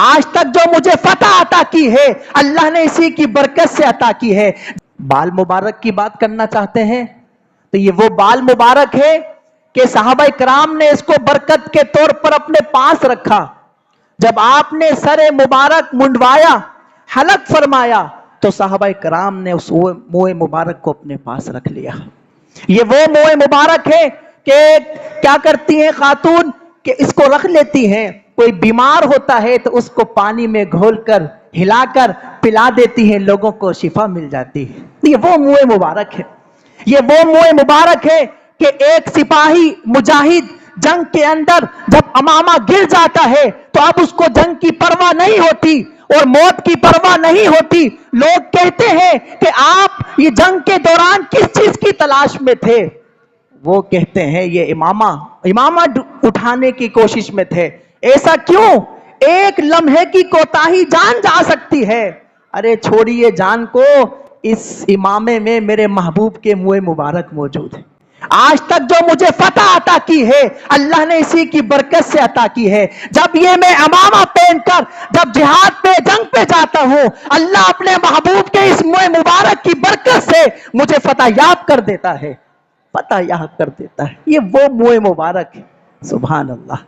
آج تک جو مجھے فتح عطا کی ہے اللہ نے اسی کی برکت سے عطا کی ہے۔ بال مبارک کی بات کرنا چاہتے ہیں تو یہ وہ بال مبارک ہے کہ صحابہ کرام نے اس کو برکت کے طور پر اپنے پاس رکھا۔ جب آپ نے سر مبارک منڈوایا، حلق فرمایا، تو صحابہ کرام نے اس منہ مبارک کو اپنے پاس رکھ لیا۔ یہ وہ منہ مبارک ہے کہ کیا کرتی ہیں خاتون کہ اس کو رکھ لیتی ہیں، کوئی بیمار ہوتا ہے تو اس کو پانی میں گھول کر ہلا کر پلا دیتی ہیں، لوگوں کو شفا مل جاتی ہے۔ یہ وہ منہ مبارک ہے، یہ وہ منہ مبارک ہے کہ ایک سپاہی مجاہد جنگ کے اندر جب امامہ گر جاتا ہے تو اب اس کو جنگ کی پرواہ نہیں ہوتی اور موت کی پرواہ نہیں ہوتی۔ لوگ کہتے ہیں کہ آپ یہ جنگ کے دوران کس چیز کی تلاش میں تھے؟ وہ کہتے ہیں یہ امامہ اٹھانے کی کوشش میں تھے۔ ایسا کیوں؟ ایک لمحے کی کوتاہی جان جا سکتی ہے۔ ارے چھوڑیے جان کو، اس امامے میں میرے محبوب کے منہ مبارک موجود ہے۔ آج تک جو مجھے فتح عطا کی ہے اللہ نے اسی کی برکت سے عطا کی ہے۔ جب یہ میں امامہ پہن کر جب جہاد پہ جنگ پہ جاتا ہوں، اللہ اپنے محبوب کے اس منہ مبارک کی برکت سے مجھے فتح یاب کر دیتا ہے، فتح یاب کر دیتا ہے۔ یہ وہ منہ مبارک ہے، سبحان اللہ۔